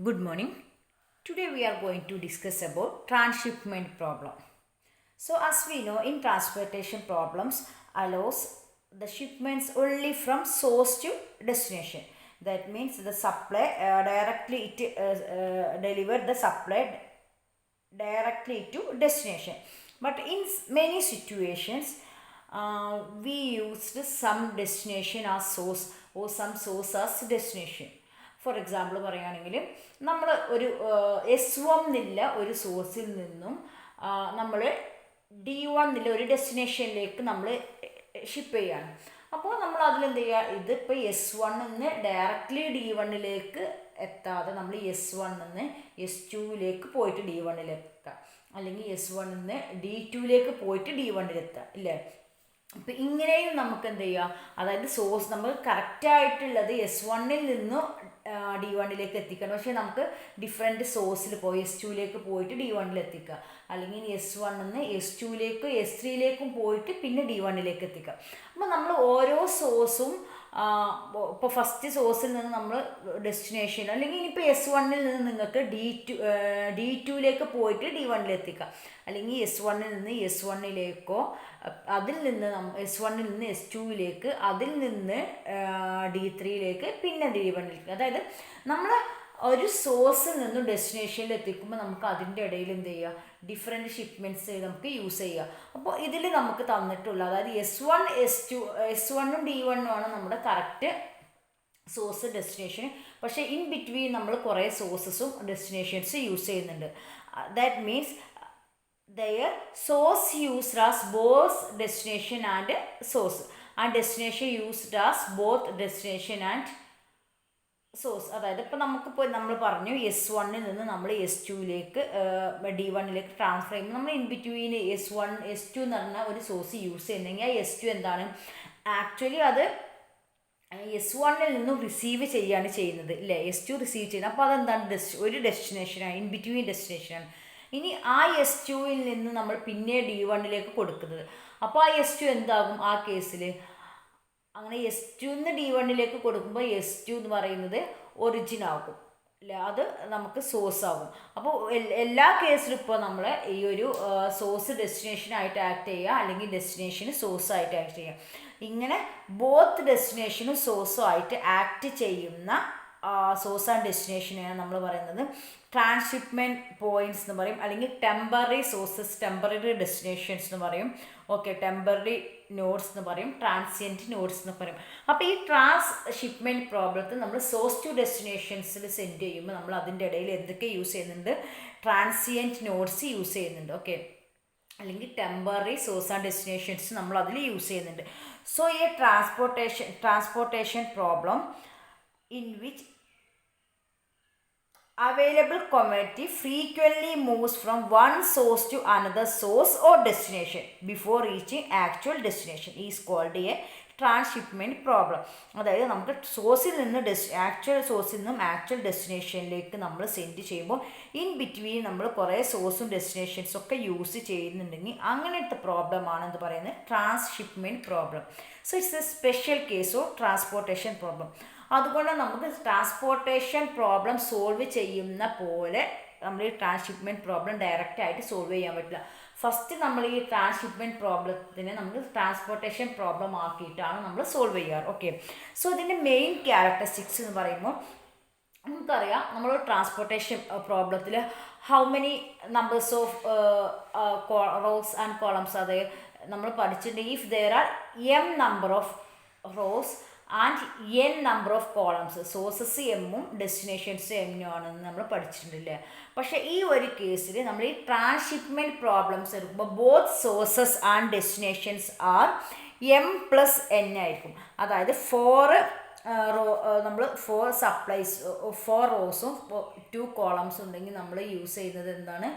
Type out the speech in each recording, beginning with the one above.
Good morning. Today we are going to discuss about transshipment problem. So as we know, in transportation problems allows the shipments only from source to destination. That means the supply directly deliver the supply directly to destination. But in many situations, we used some destination as source or some source as destination. For example പറയുകയാണെങ്കിൽ നമ്മൾ ഒരു S1 എന്നുള്ള ഒരു സോഴ്സിൽ നിന്നും നമ്മൾ D1 എന്നുള്ള ഒരു ഡെസ്റ്റിനേഷനിലേക്ക് നമ്മൾ ഷിപ്പ് ചെയ്യുകയാണ്. അപ്പോൾ നമ്മൾ അതിലെന്ത് ചെയ്യുക, ഇതിപ്പോൾ S1 നിന്ന് ഡയറക്റ്റ്ലി D1ലേക്ക് എത്താതെ നമ്മൾ S1 നിന്ന് S2ലേക്ക് പോയിട്ട് D1ലെത്തുക, അല്ലെങ്കിൽ S1 നിന്ന് D2ലേക്ക് പോയിട്ട് D1ലെത്തുക ഇല്ലേ. അപ്പം ഇങ്ങനെയും നമുക്ക് എന്ത് ചെയ്യുക, അതായത് സോഴ്സ് നമ്മൾ കറക്റ്റായിട്ടുള്ളത് S1-ൽ നിന്ന് D1ലേക്ക് എത്തിക്കണം. പക്ഷേ നമുക്ക് ഡിഫറെൻറ്റ് സോഴ്സിൽ പോയി S2ലേക്ക് പോയിട്ട് D1ൽ എത്തിക്കുക, അല്ലെങ്കിൽ S1 നിന്ന് S2ലേക്കും S3ലേക്കും പോയിട്ട് പിന്നെ D1ലേക്ക് എത്തിക്കുക. അപ്പോൾ നമ്മൾ ഓരോ സോഴ്സും ഇപ്പോൾ ഫസ്റ്റ് സോഴ്സിൽ നിന്ന് നമ്മൾ ഡെസ്റ്റിനേഷൻ, അല്ലെങ്കിൽ ഇനിയിപ്പോൾ S1-ൽ നിന്ന് നിങ്ങൾക്ക് D2ലേക്ക് പോയിട്ട് D1ൽ എത്തിക്കാം, അല്ലെങ്കിൽ S1-ൽ നിന്ന് S1ലേക്കോ അതിൽ നിന്ന് S1-ൽ നിന്ന് S2ലേക്ക്, അതിൽ നിന്ന് D3ലേക്ക്, പിന്നെ D1ലേക്ക്. അതായത് നമ്മൾ ഒരു സോഴ്സിൽ നിന്നും ഡെസ്റ്റിനേഷനിൽ എത്തിക്കുമ്പോൾ നമുക്ക് അതിൻ്റെ ഇടയിൽ എന്ത് ചെയ്യുക, ഡിഫറെൻറ്റ് ഷിപ്മെൻറ്റ്സ് നമുക്ക് യൂസ് ചെയ്യുക. അപ്പോൾ ഇതിൽ നമുക്ക് തന്നിട്ടുള്ള, അതായത് S1-ഉം D1-ഉം ആണ് നമ്മുടെ കറക്റ്റ് സോഴ്സ് ഡെസ്റ്റിനേഷൻ. പക്ഷേ ഇൻ ബിറ്റ്വീൻ നമ്മൾ കുറേ സോഴ്സസും ഡെസ്റ്റിനേഷൻസ് യൂസ് ചെയ്യുന്നുണ്ട്. That means their source used as both destination and source, and destination used as both destination and source. അതായത് ഇപ്പോൾ നമുക്കിപ്പോൾ നമ്മൾ പറഞ്ഞു S1-ൽ നിന്ന് നമ്മൾ S2ലേക്ക് D1ലേക്ക് ട്രാൻസ്ഫർ ചെയ്യുമ്പോൾ നമ്മൾ ഇൻ ബിറ്റ്വീൻ S1 S2 എന്ന് പറഞ്ഞ ഒരു സോഴ്സ് യൂസ് ചെയ്യുന്നെങ്കിൽ ആ S2 എന്താണ്, ആക്ച്വലി അത് S1-ൽ നിന്നും റിസീവ് ചെയ്യാണ് ചെയ്യുന്നത് ഇല്ലേ, S2 റിസീവ് ചെയ്യുന്നത്. അപ്പോൾ അതെന്താണ്, ഒരു ഡെസ്റ്റിനേഷനാണ്, ഇൻ ബിറ്റ്വീൻ ഡെസ്റ്റിനേഷനാണ്. ഇനി ആ S2-ൽ നിന്ന് നമ്മൾ പിന്നെ D1ലേക്ക് കൊടുക്കുന്നത്. അപ്പോൾ ആ S2 എന്താകും ആ കേസിൽ, അങ്ങനെ S2-ന്ന് D1ലേക്ക് കൊടുക്കുമ്പോൾ S2 എന്ന് പറയുന്നത് ഒറിജിൻ ആകും അല്ലേ, അത് നമുക്ക് സോഴ്സ് ആകും. അപ്പോൾ എല്ലാ കേസിലും ഇപ്പോൾ നമ്മൾ ഈ ഒരു സോഴ്സ് ഡെസ്റ്റിനേഷനായിട്ട് ആക്ട് ചെയ്യുക, അല്ലെങ്കിൽ ഡെസ്റ്റിനേഷന് സോഴ്സായിട്ട് ആക്ട് ചെയ്യുക. ഇങ്ങനെ ബോത്ത് ഡെസ്റ്റിനേഷനും സോഴ്സും ആയിട്ട് ആക്ട് ചെയ്യുന്ന സോഴ്സ് ആൻഡ് ഡെസ്റ്റിനേഷനാണ് നമ്മൾ പറയുന്നത് ട്രാൻസ്ഷിപ്മെൻറ്റ് പോയിൻറ്റ്സ് എന്ന് പറയും, അല്ലെങ്കിൽ ടെമ്പററി സോഴ്സസ്, ടെമ്പററി ഡെസ്റ്റിനേഷൻസ് എന്ന് പറയും. ഓക്കെ, ടെമ്പററി നോഡ്സ് എന്ന് പറയും, ട്രാൻസിയൻറ്റ് നോഡ്സ് എന്ന് പറയും. അപ്പോൾ ഈ ട്രാൻസ്ഷിപ്മെൻറ്റ് പ്രോബ്ലത്തിൽ നമ്മൾ സോഴ്സ് ടു ഡെസ്റ്റിനേഷൻസിൽ സെൻഡ് ചെയ്യുമ്പോൾ നമ്മൾ അതിൻ്റെ ഇടയിൽ എന്തൊക്കെ യൂസ് ചെയ്യുന്നുണ്ട്, ട്രാൻസിയൻറ്റ് നോഡ്സ് യൂസ് ചെയ്യുന്നുണ്ട്. ഓക്കെ, അല്ലെങ്കിൽ ടെമ്പററി സോഴ്സ് ആൻഡ് ഡെസ്റ്റിനേഷൻസ് നമ്മൾ അതിൽ യൂസ് ചെയ്യുന്നുണ്ട്. സോ ഈ transportation problem in which available commodity frequently moves from one source to another source or destination before reaching actual destination is called a transhipment problem. അതായത് നമുക്ക് സോഴ്സിൽ നിന്ന് actual സോഴ്സിൽ നിന്നും ആക്ച്വൽ ഡെസ്റ്റിനേഷനിലേക്ക് നമ്മൾ സെൻഡ് ചെയ്യുമ്പോൾ ഇൻ ബിറ്റ്വീൻ നമ്മൾ കുറേ സോഴ്സും ഡെസ്റ്റിനേഷൻസും ഒക്കെ യൂസ് ചെയ്യുന്നുണ്ടെങ്കിൽ അങ്ങനത്തെ പ്രോബ്ലമാണ് എന്ന് പറയുന്നത് transhipment problem. So it's A special case of transportation problem. അതുകൊണ്ട് നമുക്ക് ട്രാൻസ്പോർട്ടേഷൻ പ്രോബ്ലം സോൾവ് ചെയ്യുന്ന പോലെ നമ്മൾ ഈ ട്രാൻസ്ഷിപ്മെൻറ്റ് പ്രോബ്ലം ഡയറക്റ്റായിട്ട് സോൾവ് ചെയ്യാൻ പറ്റില്ല. ഫസ്റ്റ് നമ്മൾ ഈ ട്രാൻസ്ഷിപ്മെൻറ്റ് പ്രോബ്ലത്തിനെ നമുക്ക് ട്രാൻസ്പോർട്ടേഷൻ പ്രോബ്ലം ആക്കിയിട്ടാണ് നമ്മൾ സോൾവ് ചെയ്യാറ്. ഓക്കെ, സോ ഇതിൻ്റെ മെയിൻ ക്യാരക്ടറിസ്റ്റിക്സ് എന്ന് പറയുമ്പോൾ നമുക്കറിയാം, നമ്മൾ ട്രാൻസ്പോർട്ടേഷൻ പ്രോബ്ലത്തിൽ how many numbers of rows and columns, അതായത് നമ്മൾ പഠിച്ചിട്ടുണ്ട് if there are m number of rows and n number of columns, sources എമ്മും ഡെസ്റ്റിനേഷൻസ് എമ്മും ആണെന്ന് നമ്മൾ പഠിച്ചിട്ടുണ്ടല്ലേ. പക്ഷേ ഈ ഒരു കേസിൽ നമ്മൾ ഈ ട്രാൻസ്ഷിപ്മെൻറ്റ് പ്രോബ്ലംസ് എടുക്കുമ്പോൾ both sources and destinations are m+n ആയിരിക്കും. അതായത് നമ്മൾ 4 സപ്ലൈസ് 4 റോസും 2 കോളംസും ഉണ്ടെങ്കിൽ നമ്മൾ യൂസ് ചെയ്യുന്നത് എന്താണ്,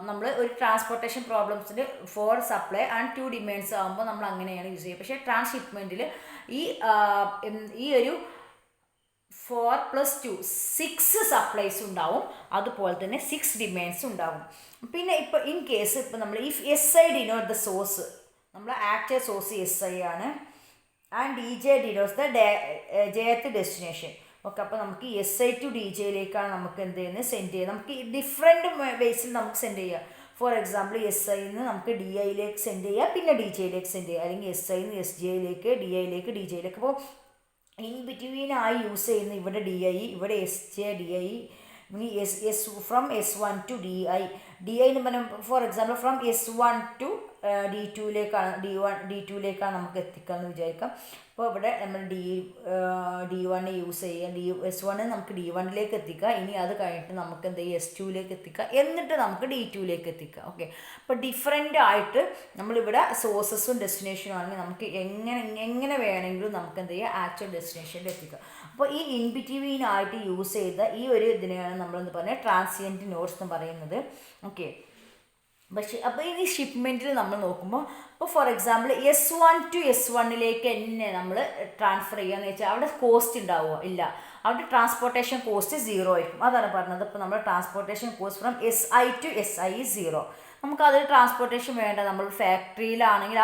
നമ്മൾ ഒരു ട്രാൻസ്പോർട്ടേഷൻ പ്രോബ്ലംസിൽ 4 സപ്ലൈ ആൻഡ് 2 ഡിമാൻഡ്സ് ആകുമ്പോൾ നമ്മൾ അങ്ങനെയാണ് യൂസ് ചെയ്യുക. പക്ഷേ ട്രാൻസ്ഷിപ്മെൻറ്റിൽ ഈ ഒരു 4+2 6 സപ്ലൈസ് ഉണ്ടാവും, അതുപോലെ തന്നെ 6 ഡിമാൻഡ്സ് ഉണ്ടാവും. പിന്നെ ഇപ്പോൾ ഇൻ കേസ് ഇപ്പോൾ നമ്മൾ if SI denote the source, നമ്മൾ ആക്ച്വൽ സോഴ്സ് SI ആണ്, and DJ denotes the jth destination. Okay. അപ്പോൾ നമുക്ക് SI ടു DJയിലേക്കാണ് നമുക്ക് എന്ത് ചെയ്യുന്നത് സെൻഡ് ചെയ്യുക. നമുക്ക് ഡിഫറെൻറ്റ് വേസിൽ നമുക്ക് സെൻഡ് ചെയ്യാം. ഫോർ എക്സാമ്പിൾ SIന്ന് നമുക്ക് DIയിലേക്ക് സെൻഡ് ചെയ്യുക, പിന്നെ DJയിലേക്ക് സെൻഡ് ചെയ്യുക, അല്ലെങ്കിൽ SIന്ന് SJയിലേക്ക്, DIയിലേക്ക്, DJയിലേക്ക്. അപ്പോൾ ഇൻ ബിറ്റ്വീൻ ആയി യൂസ് ചെയ്യുന്ന ഇവിടെ DI, ഇവിടെ SJ, DI, from S1 to DI എന്ന് പറഞ്ഞാൽ for example from S1 to D2യിലേക്കാണ്, D2യിലേക്കാണ് നമുക്ക് എത്തിക്കാമെന്ന് വിചാരിക്കാം. അപ്പോൾ ഇവിടെ നമ്മൾ D1 യൂസ് ചെയ്യുക, S1 നമുക്ക് D1ലേക്ക് എത്തിക്കുക. ഇനി അത് കഴിഞ്ഞിട്ട് നമുക്ക് എന്ത് ചെയ്യുക, S2യിലേക്ക് എത്തിക്കുക, എന്നിട്ട് നമുക്ക് D2യിലേക്ക് എത്തിക്കുക. ഓക്കെ. അപ്പോൾ ഡിഫറെൻ്റ് ആയിട്ട് നമ്മളിവിടെ സോഴ്സസും ഡെസ്റ്റിനേഷനും ആണെങ്കിൽ നമുക്ക് എങ്ങനെ വേണമെങ്കിലും നമുക്ക് എന്ത് ചെയ്യുക, ആക്ച്വൽ ഡെസ്റ്റിനേഷനിൽ എത്തിക്കുക. അപ്പോൾ ഈ ഇൻ ബിറ്റ്വീൻ ആയിട്ട് യൂസ് ചെയ്ത ഈ ഒരു ഇതിനെയാണ് നമ്മളെന്ന് പറഞ്ഞാൽ ട്രാൻസിയൻറ്റ് നോഡ്സ് എന്ന് പറയുന്നത്. ഓക്കെ. പക്ഷേ അപ്പോൾ ഈ ഷിപ്മെൻറ്റിൽ നമ്മൾ നോക്കുമ്പോൾ ഇപ്പോൾ ഫോർ എക്സാമ്പിൾ S1 ടു S1ലേക്ക് തന്നെ നമ്മൾ ട്രാൻസ്ഫർ ചെയ്യുകയെന്ന് വെച്ചാൽ അവിടെ കോസ്റ്റ് ഉണ്ടാവുക ഇല്ല, അവിടെ ട്രാൻസ്പോർട്ടേഷൻ കോസ്റ്റ് 0 ആയിരിക്കും. അതാണ് പറഞ്ഞത്. ഇപ്പോൾ നമ്മൾ transportation cost from SI to SI 0. നമുക്കത് ട്രാൻസ്പോർട്ടേഷൻ വേണ്ട. നമ്മൾ ഫാക്ടറിയിലാണെങ്കിൽ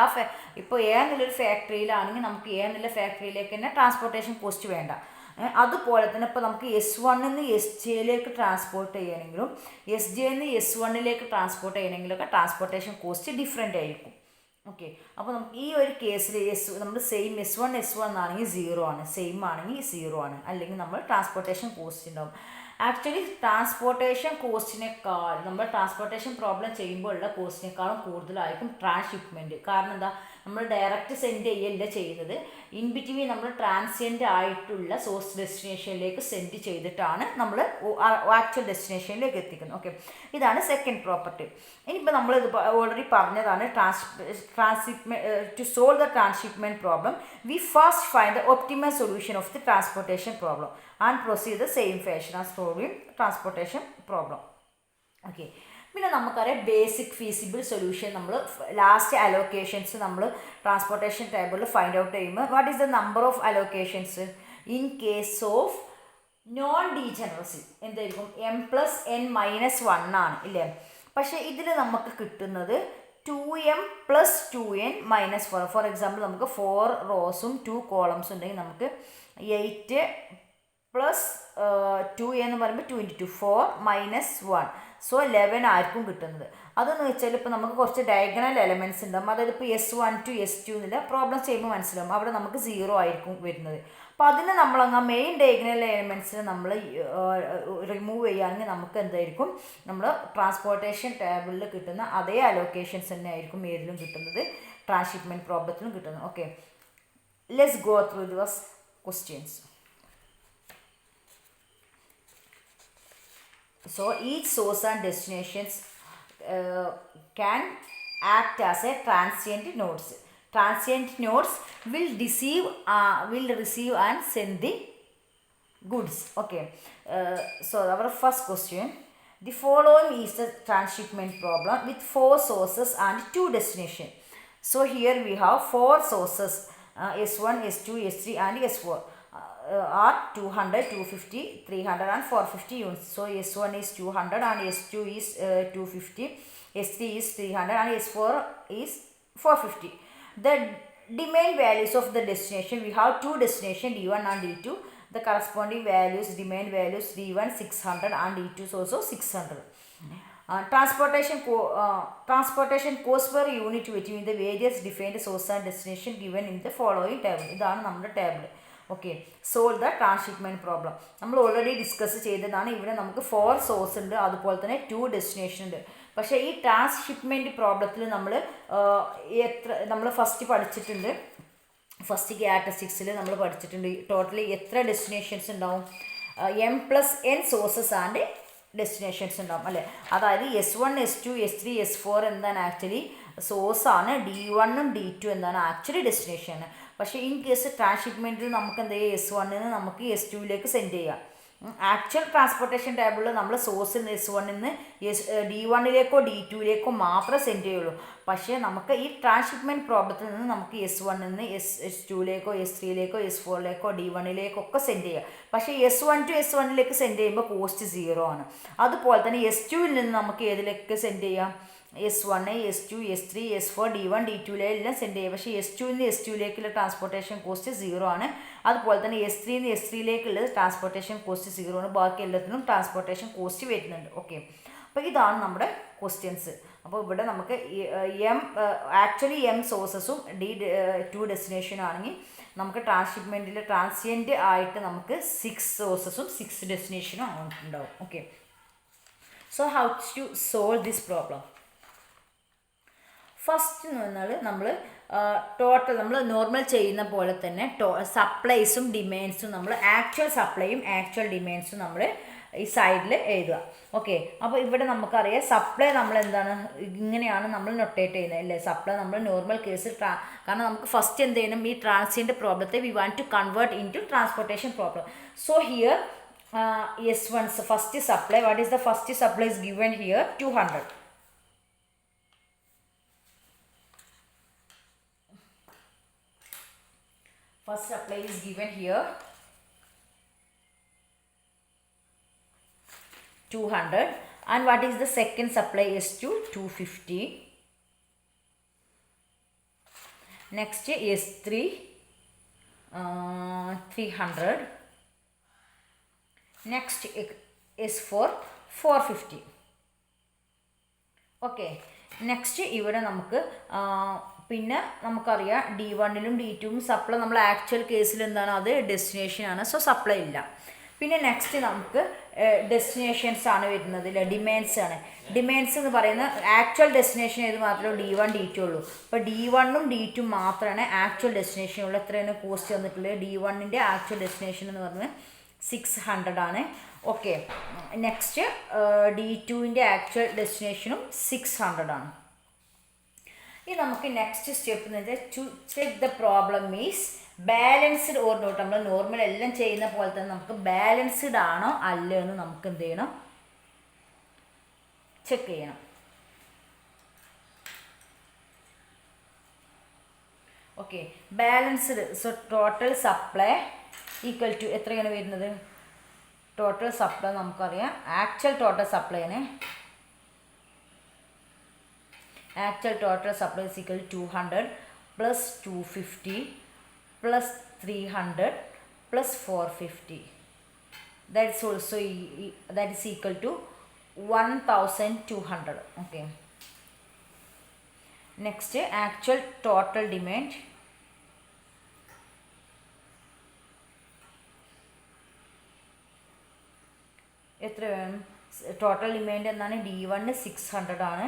ഇപ്പോൾ എന്നുള്ളൊരു ഫാക്ടറിയിലാണെങ്കിൽ നമുക്ക് എന്നുള്ള ഫാക്ടറിയിലേക്ക് തന്നെ ട്രാൻസ്പോർട്ടേഷൻ കോസ്റ്റ് വേണ്ട. അതുപോലെ തന്നെ ഇപ്പോൾ നമുക്ക് S1ന്ന് SJയിലേക്ക് ട്രാൻസ്പോർട്ട് ചെയ്യണമെങ്കിലും SJന്ന് S1ലേക്ക് ട്രാൻസ്പോർട്ട് ചെയ്യണമെങ്കിലൊക്കെ ട്രാൻസ്പോർട്ടേഷൻ കോസ്റ്റ് ഡിഫറെൻ്റ് ആയിരിക്കും. ഓക്കെ. അപ്പോൾ നമുക്ക് ഈ ഒരു കേസിൽ നമ്മൾ സെയിം S1 ആണെങ്കിൽ 0 ആണ്, സെയിം ആണെങ്കിൽ 0 ആണ്, അല്ലെങ്കിൽ നമ്മൾ ട്രാൻസ്പോർട്ടേഷൻ കോസ്റ്റ് ഉണ്ടാവും. ആക്ച്വലി ട്രാൻസ്പോർട്ടേഷൻ കോസ്റ്റിനേക്കാൾ നമ്മൾ ട്രാൻസ്പോർട്ടേഷൻ പ്രോബ്ലം ചെയ്യുമ്പോൾ ഉള്ള കോസ്റ്റിനേക്കാളും കൂടുതലായിരിക്കും ട്രാൻസ്ഷിപ്മെൻറ്റ്. കാരണം എന്താ, നമ്മൾ ഡയറക്റ്റ് സെൻഡ് ചെയ്യല്ല ചെയ്യുന്നത്, ഇൻ ബിറ്റ്വീൻ നമ്മൾ ട്രാൻസിയൻ്റ് ആയിട്ടുള്ള സോഴ്സ് ഡെസ്റ്റിനേഷനിലേക്ക് സെൻഡ് ചെയ്തിട്ടാണ് നമ്മൾ ആക്ച്വൽ ഡെസ്റ്റിനേഷനിലേക്ക് എത്തിക്കുന്നത്. ഓക്കെ. ഇതാണ് സെക്കൻഡ് പ്രോപ്പർട്ടി. ഇനിയിപ്പോൾ നമ്മളിത് ഓൾറെഡി പറഞ്ഞതാണ് to solve the transshipment problem we first find the optimal solution of the transportation problem and proceed the same fashion as solving transportation problem. Okay. പിന്നെ നമുക്കറിയാം basic feasible solution നമ്മൾ last allocations നമ്മൾ transportation ടേബിളിൽ find out ചെയ്യുമ്പോൾ what is the number of allocations in case of non degeneracy എന്തായിരിക്കും, M+N-1 ആണ് ഇല്ലേ. പക്ഷേ ഇതിൽ നമുക്ക് കിട്ടുന്നത് 2M + 2N - 4. ഫോർ എക്സാമ്പിൾ നമുക്ക് 4 റോസും 2 കോളംസും ഉണ്ടെങ്കിൽ നമുക്ക് 8 + 2 എന്ന് പറയുമ്പോൾ 22, 4 - 1, സോ 11 ആയിരിക്കും കിട്ടുന്നത്. അതെന്ന് വെച്ചാൽ ഇപ്പോൾ നമുക്ക് കുറച്ച് ഡയഗണൽ എലമെൻറ്റ്സ് ഉണ്ടാകും. അതായത് ഇപ്പോൾ S1 ടു S2 എന്നുള്ള പ്രോബ്ലം ചെയ്യുമ്പോൾ മനസ്സിലാവും അവിടെ നമുക്ക് 0 ആയിരിക്കും വരുന്നത്. അപ്പോൾ അതിന് നമ്മളങ്ങ് മെയിൻ ഡയഗണൽ എലമെൻറ്റ്സിനെ നമ്മൾ റിമൂവ് ചെയ്യുകയാണെങ്കിൽ നമുക്ക് എന്തായിരിക്കും, നമ്മൾ ട്രാൻസ്പോർട്ടേഷൻ ടേബിളിൽ കിട്ടുന്ന അതേ അലോക്കേഷൻസ് തന്നെ ആയിരിക്കും ഏതിലും കിട്ടുന്നത്, ട്രാൻസ്ഷിപ്മെൻറ്റ് പ്രോബ്ലത്തിലും കിട്ടുന്നത്. Okay. Let's go through this questions. So each source and destinations can act as a transient nodes. Transient nodes will receive and send the goods. Okay. So our first question. The following is the transshipment problem with 4 sources and 2 destinations. So here we have 4 sources, S1, S2, S3 and S4. Are 200, 250, 300 and 450 units. So S1 is 200 and S2 is 250, S3 is 300 and S4 is 450. The demand values of the destination, we have 2 destinations D1 and D2. The corresponding values, demand values, D1 600 and D2 is also 600. Transportation cost per unit between the various defined source and destination given in the following table. ഇതാണ് നമ്മുടെ table. Okay. Solve the transshipment problem നമ്മൾ already discuss ചെയ്തതാണ്. ഇവിടെ നമുക്ക് 4 source ഉണ്ട്, അതുപോലെ തന്നെ 2 destination ഉണ്ട്. പക്ഷേ ഈ ട്രാൻസ്ഷിപ്മെൻറ്റ് പ്രോബ്ലത്തിൽ നമ്മൾ ഫസ്റ്റ് പഠിച്ചിട്ടുണ്ട്, ഫസ്റ്റ് ക്യാരക്ടറിസ്റ്റിക്സിൽ നമ്മൾ പഠിച്ചിട്ടുണ്ട് ടോട്ടലി എത്ര ഡെസ്റ്റിനേഷൻസ് ഉണ്ടാവും, M+N സോഴ്സസ് ആൻഡ് ഡെസ്റ്റിനേഷൻസ് ഉണ്ടാവും അല്ലേ. അതായത് S1, S2, S3, S4 എന്താണ് ആക്ച്വലി സോഴ്സാണ്, D1ഉം D2 എന്താണ് ആക്ച്വലി ഡെസ്റ്റിനേഷൻ. പക്ഷേ ഇൻ കേസ് ട്രാൻസ്ഷിപ്മെൻറ്റിൽ നമുക്ക് എന്ത് ചെയ്യുക, S1ന്ന് നമുക്ക് S2യിലേക്ക് സെൻഡ് ചെയ്യാം. ആക്ച്വൽ ട്രാൻസ്പോർട്ടേഷൻ ടേബിളിൽ നമ്മൾ സോഴ്സിൽ നിന്ന് S1ന്ന് D1ലേക്കോ D2ലേക്കോ മാത്രമേ സെൻഡ് ചെയ്യുള്ളൂ. പക്ഷേ നമുക്ക് ഈ ട്രാൻസ്ഷിപ്മെൻറ്റ് പ്രോബ്ലത്തിൽ നിന്ന് നമുക്ക് S1ന്ന് S2ലേക്കോ S3ലേക്കോ S4ലേക്കോ D1ലേക്കോ ഒക്കെ സെൻഡ് ചെയ്യാം. പക്ഷേ S1 ടു S1ലേക്ക് സെൻഡ് ചെയ്യുമ്പോൾ കോസ്റ്റ് 0 ആണ്. അതുപോലെ തന്നെ S2ൽ നിന്ന് നമുക്ക് ഏതിലേക്ക് സെൻഡ് ചെയ്യാം, S1, S2, S3, S4, D1, D2 send ചെയ്യുക. പക്ഷേ S2 S2 ട്രാൻസ്പോർട്ടേഷൻ കോസ്റ്റ് 0 ആണ്. അതുപോലെ തന്നെ S3 S3 ട്രാൻസ്പോർട്ടേഷൻ കോസ്റ്റ് 0 ആണ്. ബാക്കി എല്ലാത്തിനും ട്രാൻസ്പോർട്ടേഷൻ കോസ്റ്റ് വരുന്നുണ്ട്. ഓക്കെ, അപ്പോൾ ഇതാണ് നമ്മുടെ ക്വസ്റ്റ്യൻസ്. അപ്പോൾ ഇവിടെ നമുക്ക് ആക്ച്വലി M സോഴ്സസും D2 ഡെസ്റ്റിനേഷനും ആണെങ്കിൽ നമുക്ക് ട്രാൻസ്ഷിപ്മെൻറ്റിൽ ട്രാൻസിയൻറ്റ് ആയിട്ട് നമുക്ക് 6 സോഴ്സസും 6 ഡെസ്റ്റിനേഷനും ഉണ്ടാവും. Okay, so how to solve this problem? First എന്ന് പറഞ്ഞാൽ നമ്മൾ ടോട്ടൽ നമ്മൾ നോർമൽ ചെയ്യുന്ന പോലെ തന്നെ സപ്ലൈസും ഡിമാൻഡ്സും നമ്മൾ ആക്ച്വൽ സപ്ലൈയും ആക്ച്വൽ ഡിമാൻഡ്സും നമ്മൾ ഈ സൈഡിൽ എഴുതുക. ഓക്കെ, അപ്പോൾ ഇവിടെ നമുക്കറിയാം സപ്ലൈ നമ്മൾ എന്താണ് ഇങ്ങനെയാണ് നമ്മൾ നൊട്ടേറ്റ് ചെയ്യുന്നത് അല്ലേ. സപ്ലൈ നമ്മൾ നോർമൽ കേസിൽ കാരണം നമുക്ക് ഫസ്റ്റ് എന്ത് ചെയ്യണം, ഈ ട്രാൻസിയൻ്റ് പ്രോബ്ലത്തെ we want to convert in to transportation problem. So here S1 first supply, what is the first supply is given here 200. First supply is given here 200, and what is the second supply is to 250. Next S3 300. Next S4 450. Okay, next ഇവിടെ നമുക്ക് പിന്നെ നമുക്കറിയാം D1 D2 supply നമ്മൾ actual കേസിൽ എന്താണ് അത് ഡെസ്റ്റിനേഷനാണ്. So supply ഇല്ല. പിന്നെ നെക്സ്റ്റ് നമുക്ക് ഡെസ്റ്റിനേഷൻസ് ആണ് വരുന്നത്, ഡിമാൻഡ്സ് ആണ്. ഡിമാൻഡ്സ് എന്ന് പറയുന്നത് ആക്ച്വൽ ഡെസ്റ്റിനേഷൻ ഏത് മാത്രമേ D1 D2 ഉള്ളൂ. അപ്പോൾ D1 D2 മാത്രമാണ് ആക്ച്വൽ ഡെസ്റ്റിനേഷൻ ഉള്ളത്. എത്രയാണ് കോസ്റ്റ് വന്നിട്ടുള്ളത്? D1 ആക്ച്വൽ ഡെസ്റ്റിനേഷൻ എന്ന് പറഞ്ഞാൽ 600 ആണ്. ഓക്കെ, നെക്സ്റ്റ് D2 ആക്ച്വൽ ഡെസ്റ്റിനേഷനും 600 ആണ്. ഇനി നമുക്ക് നെക്സ്റ്റ് സ്റ്റെപ്പ് എന്ന് വെച്ചാൽ to check the problem means balanced or not. നമ്മൾ നോർമൽ എല്ലാം ചെയ്യുന്ന പോലെ തന്നെ നമുക്ക് ബാലൻസ്ഡ് ആണോ അല്ല എന്ന് നമുക്ക് എന്ത് ചെയ്യണം, ചെക്ക് ചെയ്യണം. Okay, balanced. So total supply equal to എത്രയാണ് വരുന്നത്? ടോട്ടൽ സപ്ലൈ നമുക്കറിയാം ആക്ച്വൽ ടോട്ടൽ സപ്ലൈന് actual total supply is equal to 200 plus 250 plus 300 plus 450. That is also that is equal to 1200. Okay, next actual total demand. എത്ര വേണം? Total demand എന്താണ്? D1 600 ആണ്,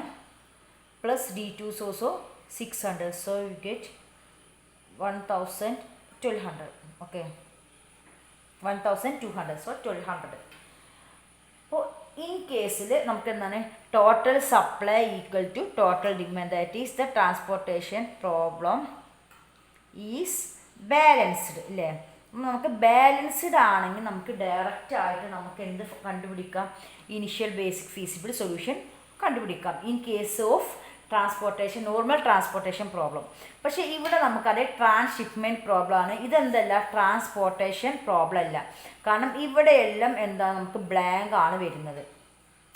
plus D2 also 600. So you get 1200. Okay, 1200. So 1200. അപ്പോൾ in കേസിൽ നമുക്ക് എന്താണ് total supply equal to total demand, that is the transportation problem is balanced അല്ലേ. നമുക്ക് ബാലൻസ്ഡ് ആണെങ്കിൽ നമുക്ക് ഡയറക്റ്റ് ആയിട്ട് നമുക്ക് എന്ത് കണ്ടുപിടിക്കാം? ഇനിഷ്യൽ ബേസിക് ഫീസിബിൾ സൊല്യൂഷൻ കണ്ടുപിടിക്കാം in case of transportation, normal transportation problem. പക്ഷേ ഇവിടെ നമുക്കത് ട്രാൻസ്ഷിപ്മെൻറ്റ് പ്രോബ്ലം ആണ്. ഇതെന്തല്ല, ട്രാൻസ്പോർട്ടേഷൻ പ്രോബ്ലം അല്ല. കാരണം ഇവിടെയെല്ലാം എന്താ നമുക്ക് ബ്ലാങ്ക് ആണ് വരുന്നത്.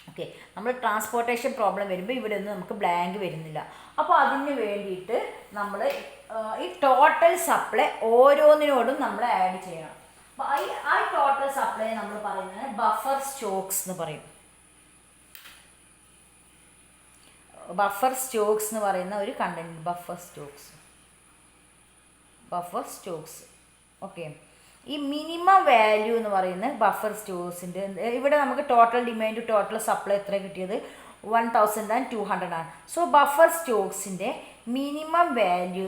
ഓക്കെ, നമ്മൾ ട്രാൻസ്പോർട്ടേഷൻ പ്രോബ്ലം വരുമ്പോൾ ഇവിടെ ഒന്നും നമുക്ക് ബ്ലാങ്ക് വരുന്നില്ല. അപ്പോൾ അതിന് വേണ്ടിയിട്ട് നമ്മൾ ഈ ടോട്ടൽ സപ്ലൈ ഓരോന്നിനോടും നമ്മൾ ആഡ് ചെയ്യണം. അപ്പോൾ ആ ടോട്ടൽ സപ്ലൈ നമ്മൾ പറയുന്നത് ബഫർ സ്റ്റോക്സ് എന്ന് പറയും. ബഫർ സ്റ്റോക്സ് എന്ന് പറയുന്ന ഒരു കണ്ടന്റ്, ബഫർ സ്റ്റോക്സ്. ഓക്കെ, ഈ മിനിമം വാല്യൂ എന്ന് പറയുന്ന ബഫർ സ്റ്റോക്സിൻ്റെ ഇവിടെ നമുക്ക് ടോട്ടൽ ഡിമാൻഡ് ടോട്ടൽ സപ്ലൈ എത്ര കിട്ടിയത്? 1200 ആണ്. സോ ബഫർ സ്റ്റോക്സിൻ്റെ മിനിമം വാല്യൂ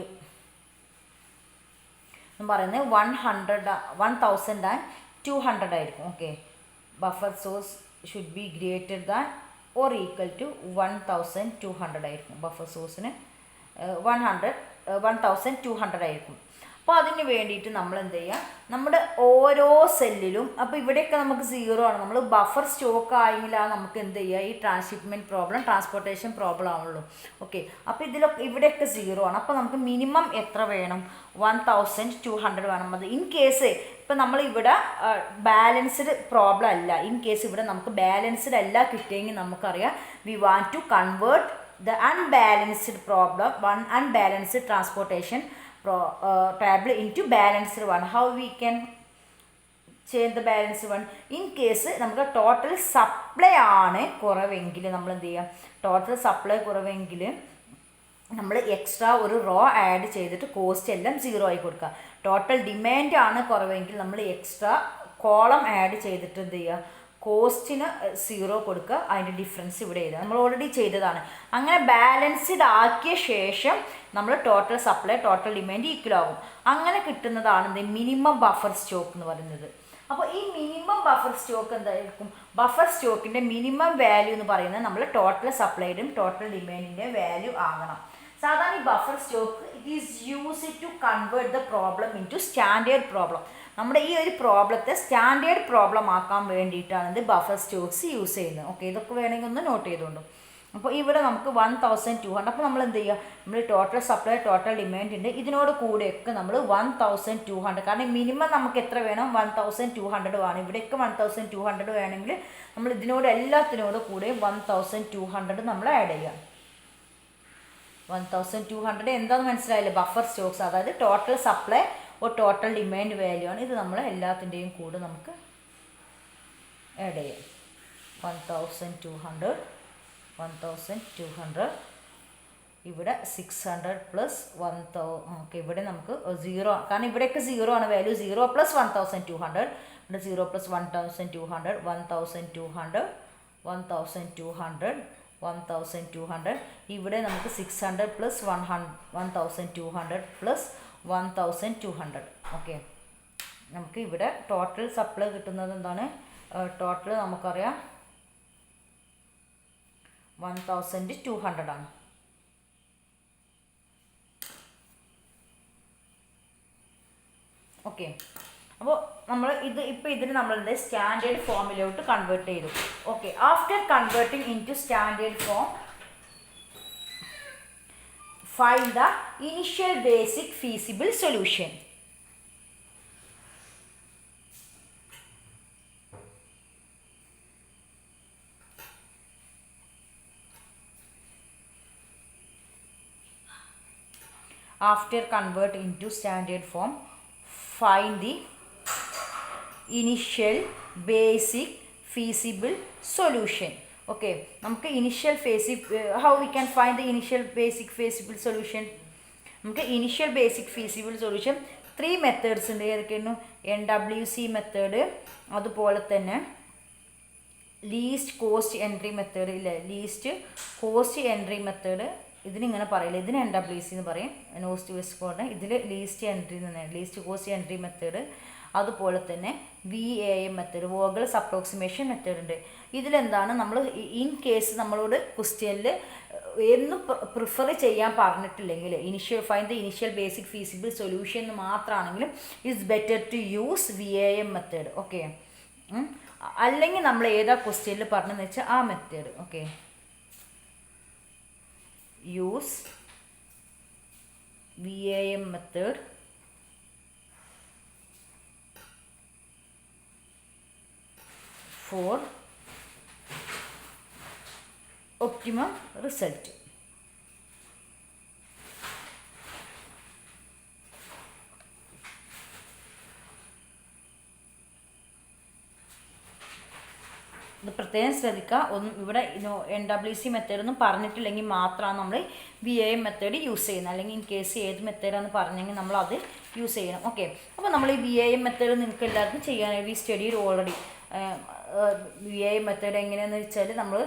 എന്ന് പറയുന്നത് 1200 ആയിരിക്കും. Okay, buffer stocks should be greater than or equal to 1200 ആയിരിക്കും. ബഫർ സ്റ്റോക്സിന് 1200 ആയിരിക്കും. അപ്പോൾ അതിന് വേണ്ടിയിട്ട് നമ്മൾ എന്ത് ചെയ്യുക, നമ്മുടെ ഓരോ സെല്ലിലും, അപ്പോൾ ഇവിടെയൊക്കെ നമുക്ക് 0 ആണ്. നമ്മൾ ബഫർ സ്റ്റോക്ക് ആയെങ്കിലാണ് നമുക്ക് എന്ത് ചെയ്യുക, ഈ ട്രാൻസ്ഷിപ്മെൻറ്റ് പ്രോബ്ലം ട്രാൻസ്പോർട്ടേഷൻ പ്രോബ്ലം ആവുള്ളൂ. ഓക്കെ, അപ്പോൾ ഇവിടെയൊക്കെ 0 ആണ്. അപ്പോൾ നമുക്ക് മിനിമം എത്ര വേണം? 1200 വേണം. അത് ഇൻ കേസ് ഇപ്പം നമ്മളിവിടെ ബാലൻസ്ഡ് പ്രോബ്ലം അല്ല, ഇൻ കേസ് ഇവിടെ നമുക്ക് ബാലൻസ്ഡ് അല്ല കിട്ടിയെങ്കിൽ നമുക്കറിയാം we want to convert the unbalanced problem, one unbalanced transportation table into balanced one. How we can change the balanced one? In case നമുക്ക് ടോട്ടൽ സപ്ലൈ ആണ് കുറവെങ്കിൽ നമ്മൾ എന്ത് ചെയ്യുക, ടോട്ടൽ സപ്ലൈ കുറവെങ്കിൽ നമ്മൾ എക്സ്ട്രാ ഒരു റോ ആഡ് ചെയ്തിട്ട് കോസ്റ്റ് എല്ലാം 0 ആയി കൊടുക്കുക. ടോട്ടൽ ഡിമാൻഡ് ആണ് കുറവെങ്കിൽ നമ്മൾ എക്സ്ട്രാ കോളം ആഡ് ചെയ്തിട്ട് എന്ത് ചെയ്യുക, കോസ്റ്റിന് 0 കൊടുക്കുക. അതിൻ്റെ ഡിഫറൻസ് ഇവിടെ എഴുതുക. നമ്മൾ ഓൾറെഡി ചെയ്തതാണ്. അങ്ങനെ ബാലൻസ്ഡ് ആക്കിയ ശേഷം നമ്മൾ total supply total demand equal ആകും. അങ്ങനെ കിട്ടുന്നതാണ് എന്ത് മിനിമം ബഫർ സ്റ്റോക്ക് എന്ന് പറയുന്നത്. അപ്പോൾ ഈ മിനിമം ബഫർ സ്റ്റോക്ക് എന്തായിരിക്കും? ബഫർ സ്റ്റോക്കിൻ്റെ മിനിമം വാല്യൂ എന്ന് പറയുന്നത് നമ്മൾ ടോട്ടൽ സപ്ലൈഡും ടോട്ടൽ ഡിമാൻഡിൻ്റെ വാല്യൂ ആകണം. സാധാരണ ഈ buffer stock it is used to convert the problem into standard problem. നമ്മുടെ ഈ ഒരു പ്രോബ്ലത്തെ സ്റ്റാൻഡേർഡ് പ്രോബ്ലം ആക്കാൻ വേണ്ടിയിട്ടാണ് ഇത് ബഫർ സ്റ്റോക്സ് യൂസ് ചെയ്യുന്നത്. ഓക്കെ, ഇതൊക്കെ വേണമെങ്കിൽ ഒന്ന് നോട്ട് ചെയ്തുകൊണ്ടു. അപ്പോൾ ഇവിടെ നമുക്ക് 1200. അപ്പോൾ നമ്മൾ എന്ത് ചെയ്യുക, നമ്മൾ ടോട്ടൽ സപ്ലൈ ടോട്ടൽ ഡിമാൻഡ് ഉണ്ട്, ഇതിനോട് കൂടെയൊക്കെ നമ്മൾ 1200. കാരണം മിനിമം നമുക്ക് എത്ര വേണം? 1200 വേണം. ഇവിടെയൊക്കെ 1200 വേണമെങ്കിൽ നമ്മൾ ഇതിനോട് എല്ലാത്തിനോട് കൂടെ 1200 നമ്മൾ ആഡ് ചെയ്യുക. 1200 എന്താണെന്ന് മനസ്സിലായില്ലേ? ബഫർ സ്റ്റോക്സ്, അതായത് total supply total demand value ആണ്. ഇത് നമ്മൾ എല്ലാത്തിൻ്റെയും കൂടെ നമുക്ക് ആഡ് ചെയ്യാം. 1200 ഇവിടെ 600 പ്ലസ് 1000. ഓക്കെ, ഇവിടെ നമുക്ക് 0, കാരണം ഇവിടെയൊക്കെ 0 ആണ് വാല്യൂ. 0 പ്ലസ് 1200, ഇവിടെ 0 പ്ലസ് 1200, 1200. ഇവിടെ നമുക്ക് 600 പ്ലസ് 1200 പ്ലസ് 1200. ഓക്കെ, നമുക്ക് ഇവിടെ ടോട്ടൽ സപ്ലൈ കിട്ടുന്നത് എന്താണ്? ടോട്ടൽ നമുക്കറിയാം 1200 ആണ്. ഓക്കെ, അപ്പോൾ നമ്മൾ ഇപ്പോൾ ഇതിന് നമ്മളെന്ത് സ്റ്റാൻഡേർഡ് ഫോമിലോട്ട് കൺവേർട്ട് ചെയ്തു. Okay, after converting into standard form, find the initial basic feasible solution. After convert into standard form, find the initial basic feasible solution. Okay, നമുക്ക് initial how we can find the initial basic feasible solution? നമുക്ക് initial basic feasible solution 3 methods ഉണ്ട്. ഏതൊക്കെയായിരുന്നു? NWC method, അതുപോലെ തന്നെ least cost entry method. ഇല്ലേ, least cost entry method ഇതിനിങ്ങനെ പറയില്ല, ഇതിന് NWC എന്ന് പറയും. North west code. ഇതിൽ ലീസ്റ്റ് എൻട്രി തന്നെയാണ്, ലീസ്റ്റ് കോസ്റ്റ് എൻട്രി മെത്തേഡ്. അതുപോലെ തന്നെ VAM method, Vogel's approximation method ഉണ്ട്. ഇതിലെന്താണ്, നമ്മൾ ഇൻ കേസ് നമ്മളോട് ക്വസ്റ്റ്യനിൽ എന്നും പ്രിഫർ ചെയ്യാൻ പറഞ്ഞിട്ടില്ലെങ്കിൽ, find the initial basic feasible solution എന്ന് മാത്രമാണെങ്കിലും it's better to use VAM method. Okay, അല്ലെങ്കിൽ നമ്മൾ ഏതാ ക്വസ്റ്റ്യനിൽ പറഞ്ഞതെന്ന് വെച്ചാൽ ആ method. Okay, use VAM method for optimum result. ഇത് പ്രത്യേകം ശ്രദ്ധിക്കുക. ഇവിടെ NWC മെത്തേഡൊന്നും പറഞ്ഞിട്ടില്ലെങ്കിൽ മാത്രമാണ് നമ്മൾ VAM മെത്തേഡ് യൂസ് ചെയ്യുന്നത്. അല്ലെങ്കിൽ ഇൻ കേസ് ഏത് മെത്തേഡാണെന്ന് പറഞ്ഞെങ്കിൽ നമ്മൾ അത് യൂസ് ചെയ്യണം. ഓക്കെ, അപ്പോൾ നമ്മൾ ഈ VAM മെത്തേഡ് നിങ്ങൾക്ക് എല്ലാവർക്കും ചെയ്യാനായി we studied already. VAM method എങ്ങനെയാണെന്ന് വെച്ചാൽ നമ്മൾ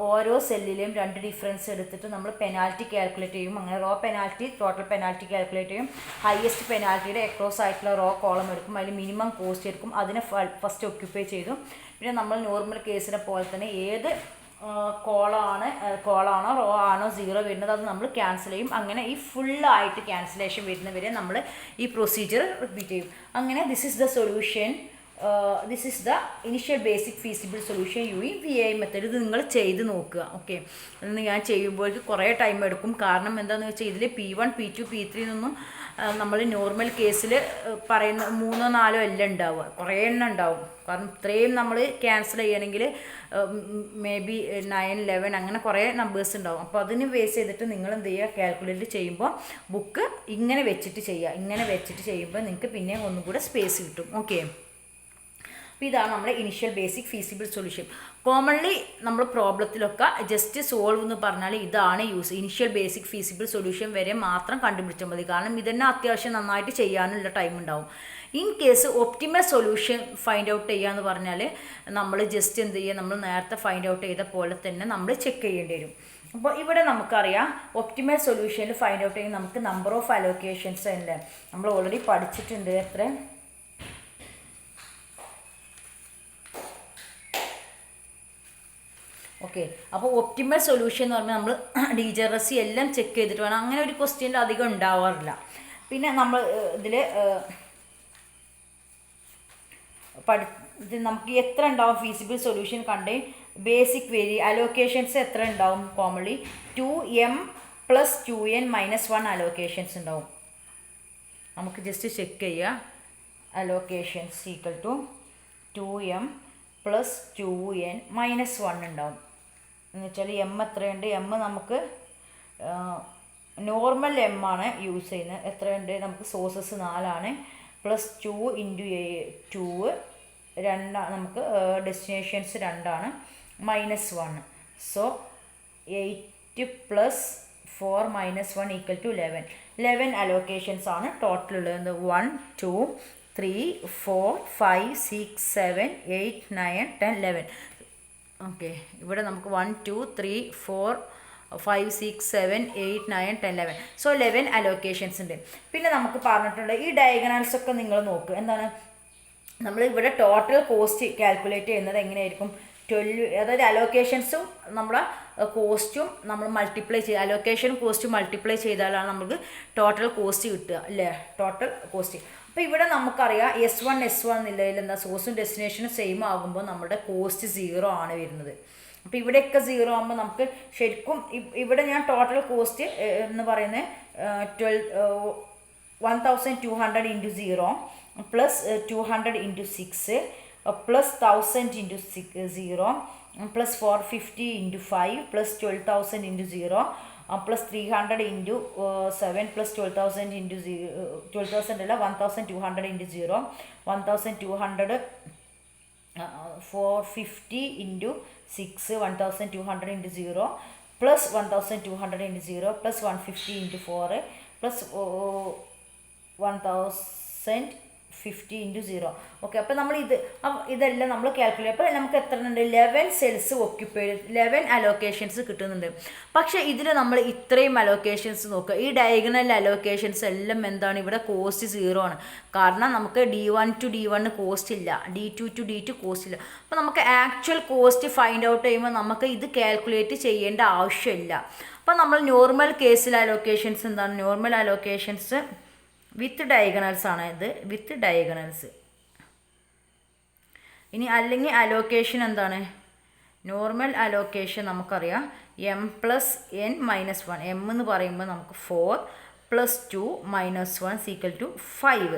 ഓരോ സെല്ലിലെയും 2 ഡിഫറൻസ് എടുത്തിട്ട് നമ്മൾ പെനാൽറ്റി കാൽക്കുലേറ്റ് ചെയ്യും. അങ്ങനെ raw penalty total penalty calculate ചെയ്യും. ഹയസ്റ്റ് പെനാൽറ്റിയുടെ അക്രോസ് ആയിട്ടുള്ള റോ കോളം എടുക്കും, അതിൽ മിനിമം കോസ്റ്റ് എടുക്കും, അതിനെ ഫസ്റ്റ് ഒക്യുപ്പൈ ചെയ്തു. പിന്നെ നമ്മൾ നോർമൽ കേസിനെ പോലെ തന്നെ ഏത് കോളാണോ റോ ആണോ 0 വരുന്നത് അത് നമ്മൾ ക്യാൻസൽ ചെയ്യും. അങ്ങനെ ഈ ഫുള്ളായിട്ട് ക്യാൻസലേഷൻ വരുന്നവരെ നമ്മൾ ഈ പ്രൊസീജിയർ റിപ്പീറ്റ് ചെയ്യും. അങ്ങനെ this is the solution this is the initial basic feasible solution using VAI method. ഇത് നിങ്ങൾ ചെയ്ത് നോക്കുക. ഓക്കെ, അതൊന്ന് ഞാൻ ചെയ്യുമ്പോഴേക്ക് കുറേ ടൈം എടുക്കും. കാരണം എന്താണെന്ന് വെച്ചാൽ ഇതിൽ P1 P2 P3 എന്നൊന്നും നമ്മൾ നോർമൽ കേസിൽ പറയുന്ന 3 4 എല്ലാം ഉണ്ടാവുക, കുറേ എണ്ണം ഉണ്ടാവും. കാരണം ഇത്രയും നമ്മൾ ക്യാൻസൽ ചെയ്യണമെങ്കിൽ മേ ബി 9 11 അങ്ങനെ കുറേ നമ്പേഴ്സ് ഉണ്ടാവും. അപ്പോൾ അതിന് ബേസ് ചെയ്തിട്ട് നിങ്ങൾ എന്ത് ചെയ്യുക, കാൽക്കുലേറ്റ് ചെയ്യുമ്പോൾ ബുക്ക് ഇങ്ങനെ വെച്ചിട്ട് ചെയ്യുക. ഇങ്ങനെ വെച്ചിട്ട് ചെയ്യുമ്പോൾ നിങ്ങൾക്ക് പിന്നെ ഒന്നും കൂടെ സ്പേസ് കിട്ടും. ഓക്കെ, അപ്പോൾ ഇതാണ് നമ്മുടെ initial basic feasible solution. Commonly നമ്മൾ പ്രോബ്ലത്തിലൊക്കെ ജസ്റ്റ് സോൾവ് എന്ന് പറഞ്ഞാൽ ഇതാണ് use. Initial basic feasible solution വരെ മാത്രം കണ്ടുപിടിച്ചാൽ മതി. കാരണം ഇതന്നെ അത്യാവശ്യം നന്നായിട്ട് ചെയ്യാനുള്ള ടൈം ഉണ്ടാവും. In case optimal solution find out ചെയ്യുക എന്ന് പറഞ്ഞാൽ നമ്മൾ ജസ്റ്റ് എന്ത് ചെയ്യുക, നമ്മൾ നേരത്തെ ഫൈൻഡ് ഔട്ട് ചെയ്ത പോലെ തന്നെ നമ്മൾ ചെക്ക് ചെയ്യേണ്ടി വരും. അപ്പോൾ ഇവിടെ നമുക്കറിയാം ഒപ്റ്റിമൽ സൊല്യൂഷനിൽ ഫൈൻഡ് ഔട്ട് ചെയ്യുന്ന നമുക്ക് നമ്പർ ഓഫ് അലോക്കേഷൻസ് ഉണ്ട്. നമ്മൾ ഓൾറെഡി പഠിച്ചിട്ടുണ്ട്. എത്ര ഓക്കെ. അപ്പോൾ ഒപ്റ്റിമൽ സൊല്യൂഷൻ എന്ന് പറഞ്ഞാൽ നമ്മൾ ഡീജറസി എല്ലാം ചെക്ക് ചെയ്തിട്ട് വേണം. അങ്ങനെ ഒരു ക്വസ്റ്റ്യനിൽ അധികം ഉണ്ടാവാറില്ല. പിന്നെ നമ്മൾ ഇതിൽ നമുക്ക് എത്ര ഉണ്ടാവും ഫീസിബിൾ സൊല്യൂഷൻ കണ്ടേ ബേസിക് അലോക്കേഷൻസ് എത്ര ഉണ്ടാവും? കോമൺലി 2m + 2n - 1 അലോക്കേഷൻസ് ഉണ്ടാവും. നമുക്ക് ജസ്റ്റ് ചെക്ക് ചെയ്യുക. Allocations equal to 2m + 2n - 1 ഉണ്ടാവും. എന്ന് വെച്ചാൽ എം എത്രയുണ്ട്? എം നമുക്ക് നോർമൽ എം ആണ് യൂസ് ചെയ്യുന്നത്. എത്രയുണ്ട്? നമുക്ക് സോഴ്സസ് 4 ആണ്. +2 × 2 2 നമുക്ക് ഡെസ്റ്റിനേഷൻസ് 2 ആണ്. -1. സോ 8 + 4 - 1 = 11. 11 അലോക്കേഷൻസ് ആണ് ടോട്ടൽ ഉള്ളത്. 1 2 3 4 5 6 7 8 9 10 11. ഓക്കെ, ഇവിടെ നമുക്ക് 1 2 3 4 5 6 7 8 9 10 11. സോ 11 അലോക്കേഷൻസ് ഉണ്ട്. പിന്നെ നമുക്ക് പറഞ്ഞിട്ടുണ്ട് ഈ ഡയഗണൽസ് ഒക്കെ നിങ്ങൾ നോക്കുക. എന്താണ് നമ്മൾ ഇവിടെ ടോട്ടൽ കോസ്റ്റ് കാൽക്കുലേറ്റ് ചെയ്യുന്നത് എങ്ങനെയായിരിക്കും? 12, അതായത് അലോക്കേഷൻസും നമ്മളെ കോസ്റ്റും നമ്മൾ മൾട്ടിപ്ലൈ ചെയ്യുക. അലോക്കേഷനും കോസ്റ്റും മൾട്ടിപ്ലൈ ചെയ്താലാണ് നമുക്ക് ടോട്ടൽ കോസ്റ്റ് കിട്ടുക, അല്ലേ? Total cost. അപ്പോൾ ഇവിടെ നമുക്കറിയാം S1 എന്നുള്ളതിൽ എന്താ സോഴ്സും ഡെസ്റ്റിനേഷനും സെയിം ആകുമ്പോൾ നമ്മുടെ കോസ്റ്റ് 0 ആണ് വരുന്നത്. അപ്പോൾ ഇവിടെയൊക്കെ 0 ആകുമ്പോൾ നമുക്ക് ശരിക്കും ഇവിടെ ഞാൻ ടോട്ടൽ കോസ്റ്റ് എന്ന് പറയുന്നത് 1200 × 0 + 200 × 6 + 1000 × 0 + 450 × 5 + 12,000 × 0 + 300 × 7 + 12,000 × 0 12,000 അല്ല 1,200 × 0 1,200 450 × 6 1,200 × 0 + 1,200 × 0 + 150 × 4 + 1,050 × 0. ഓക്കെ, അപ്പോൾ നമ്മൾ ഇതെല്ലാം നമ്മൾ കാൽക്കുലേറ്റ്. അപ്പോൾ നമുക്ക് എത്ര ഉണ്ട്? 11 സെൽസ് ഒക്യുപ്പൈഡ്, 11 അലോക്കേഷൻസ് കിട്ടുന്നുണ്ട്. പക്ഷേ ഇതിൽ നമ്മൾ ഇത്രയും അലോക്കേഷൻസ് നോക്കുക. ഈ ഡയഗണൽ അലോക്കേഷൻസ് എല്ലാം എന്താണ്? ഇവിടെ കോസ്റ്റ് 0 ആണ്. കാരണം നമുക്ക് D1 to D1 കോസ്റ്റ് ഇല്ല, D2 to D2 കോസ്റ്റ് ഇല്ല. അപ്പോൾ നമുക്ക് ആക്ച്വൽ കോസ്റ്റ് ഫൈൻഡ് ഔട്ട് ചെയ്യുമ്പോൾ നമുക്ക് ഇത് കാൽക്കുലേറ്റ് ചെയ്യേണ്ട ആവശ്യമില്ല. അപ്പോൾ നമ്മൾ നോർമൽ കേസിൽ അലോക്കേഷൻസ് എന്താണ്? നോർമൽ അലോക്കേഷൻസ് വിത്ത് ഡയഗണൽസ് ആണ്. ഇത് വിത്ത് ഡയഗണൽസ്. ഇനി അല്ലെങ്കിൽ അലോക്കേഷൻ എന്താണ്? നോർമൽ അലോക്കേഷൻ നമുക്കറിയാം m + n - 1. m എന്ന് പറയുമ്പോൾ നമുക്ക് 4 + 2 - 1 = 5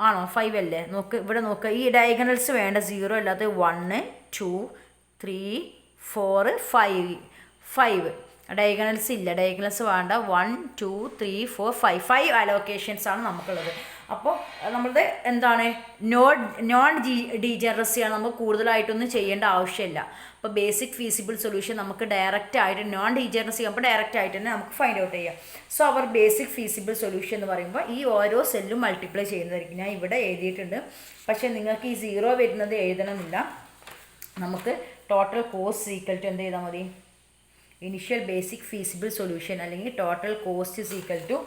ആണോ? 5 അല്ലേ? നോക്ക് ഇവിടെ നോക്കുക. ഈ ഡയഗണൽസ് വേണ്ട, 0 അല്ലാതെ 1 2 3 4 5 ഡയഗണൽസ് ഇല്ല. ഡയഗണൽസ് വേണ്ട. 1 2 3 4 5 അലോക്കേഷൻസ് ആണ് നമുക്കുള്ളത്. അപ്പോൾ നമ്മളത് എന്താണ്? നോൺ ഡീജനറസിയാണ്. നമുക്ക് കൂടുതലായിട്ടൊന്നും ചെയ്യേണ്ട ആവശ്യമില്ല. അപ്പോൾ ബേസിക് ഫീസിബിൾ സൊല്യൂഷൻ നമുക്ക് ഡയറക്റ്റ് ആയിട്ട് നോൺ ഡീജനറസി ആകുമ്പോൾ ഡയറക്റ്റ് ആയിട്ട് തന്നെ നമുക്ക് ഫൈൻഡ് ഔട്ട് ചെയ്യാം. സോ അവർ ബേസിക് ഫീസിബിൾ സൊല്യൂഷൻ എന്ന് പറയുമ്പോൾ ഈ ഓരോ സെല്ലും മൾട്ടിപ്ലൈ ചെയ്യുന്നതായിരിക്കും. ഞാൻ ഇവിടെ എഴുതിയിട്ടുണ്ട്, പക്ഷേ നിങ്ങൾക്ക് ഈ 0 വരുന്നത് എഴുതണമെന്നില്ല. നമുക്ക് ടോട്ടൽ കോസ്റ്റ് ഈക്വൽ ടു എന്ത് ചെയ്താൽ മതി? ഇനിഷ്യൽ ബേസിക് ഫീസിബിൾ സൊല്യൂഷൻ അല്ലെങ്കിൽ total cost equal to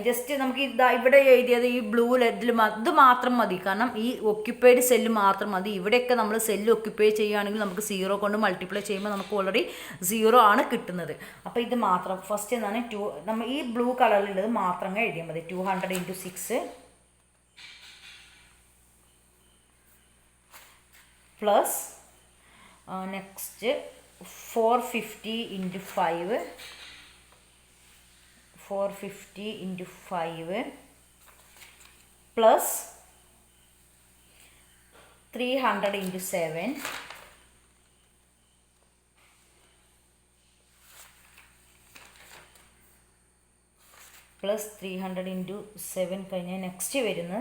just നമുക്ക് ഇവിടെ എഴുതിയത് ഈ ബ്ലൂ ഇതിൽ ഇത് മാത്രം മതി. കാരണം ഈ ഒക്യുപ്പൈഡ് സെല്ല് മാത്രം മതി. ഇവിടെയൊക്കെ നമ്മൾ സെല്ല് ഒക്യുപ്പൈ ചെയ്യുകയാണെങ്കിൽ നമുക്ക് 0 കൊണ്ട് മൾട്ടിപ്ലൈ ചെയ്യുമ്പോൾ നമുക്ക് ഓൾറെഡി 0 ആണ് കിട്ടുന്നത്. അപ്പോൾ ഇത് മാത്രം ഫസ്റ്റ് എന്താണ് നമ്മൾ ഈ ബ്ലൂ കളറിലുള്ളത് മാത്രം എഴുതിയാൽ മതി. 200 × 6 plus next 450 into 5, 450 into 5 plus 300 into 7 plus 300 into 7 കഴിഞ്ഞാൽ നെക്സ്റ്റ് വരുന്ന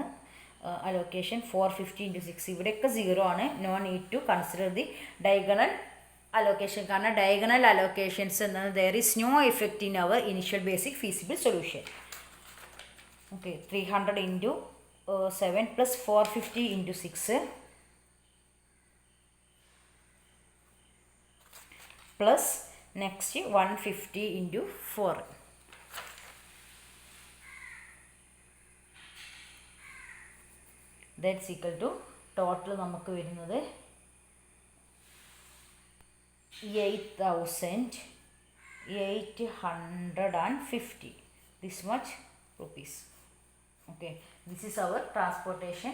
അലോക്കേഷൻ 450 into 6. ഇവിടെയൊക്കെ 0 ആണ്. No need to consider the diagonal allocation, കാരണം ഡയഗണൽ അലോക്കേഷൻസ് എന്നാൽ there is no effect in our initial basic feasible solution. Okay, 300 into 7 plus 450 into 6 plus next 150 into 4. That's equal to total നമുക്ക് വരുന്നത് 8,850. this much rupees. Okay, this is our transportation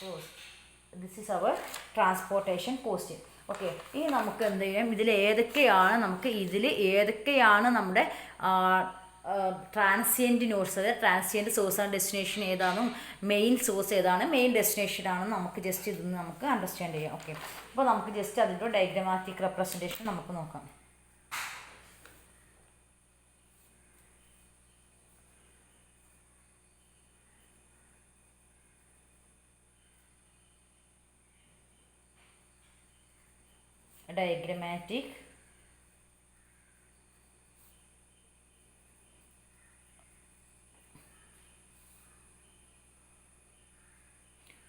cost. This is our transportation cost. Okay, ഇനി നമുക്ക് എന്ത് ചെയ്യാം, ഇതിൽ ഏതൊക്കെയാണ് നമ്മുടെ transient nodes, അതായത് ട്രാൻസിയൻറ്റ് സോഴ്സ് ആൻഡ് ഡെസ്റ്റിനേഷൻ ഏതാണെന്നും മെയിൻ സോഴ്സ് ഏതാണ്, മെയിൻ ഡെസ്റ്റിനേഷൻ ആണെന്ന് നമുക്ക് ജസ്റ്റ് ഇതൊന്ന് നമുക്ക് അണ്ടർസ്റ്റാൻഡ് ചെയ്യാം. ഓക്കെ, അപ്പോൾ നമുക്ക് ജസ്റ്റ് അതിൻ്റെ ഡയഗ്രമാറ്റിക് റെപ്രസെൻറ്റേഷൻ നമുക്ക് നോക്കാം.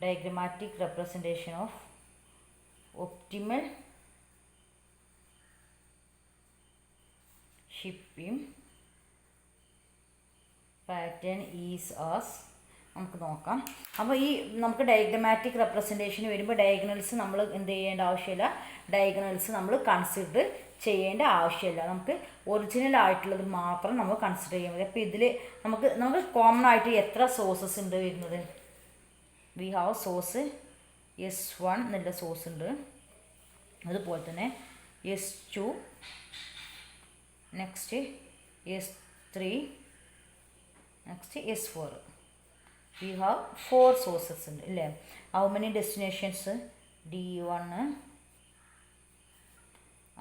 Diagrammatic representation of optimal shipping pattern is as നമുക്ക് നോക്കാം. അപ്പോൾ ഈ നമുക്ക് ഡയഗ്രമാറ്റിക് റെപ്രസെൻറ്റേഷൻ വരുമ്പോൾ ഡയഗണൽസ് നമ്മൾ എന്ത് ചെയ്യേണ്ട ആവശ്യമില്ല, ഡയഗണൽസ് നമ്മൾ കൺസിഡർ ചെയ്യേണ്ട ആവശ്യമില്ല. നമുക്ക് ഒറിജിനൽ ആയിട്ടുള്ളത് മാത്രം നമ്മൾ കൺസിഡർ ചെയ്യാൻ മതി. അപ്പോൾ ഇതിൽ നമുക്ക് കോമൺ ആയിട്ട് എത്ര സോഴ്സസ് ഉണ്ട് വരുന്നത്? വി ഹാവ് സോഴ്സ് S1 എന്നുള്ള സോഴ്സ് ഉണ്ട്, അതുപോലെ തന്നെ S2, next S3, next S4. we have 4 sources ഉണ്ട് അല്ലേ? how many destinations? D1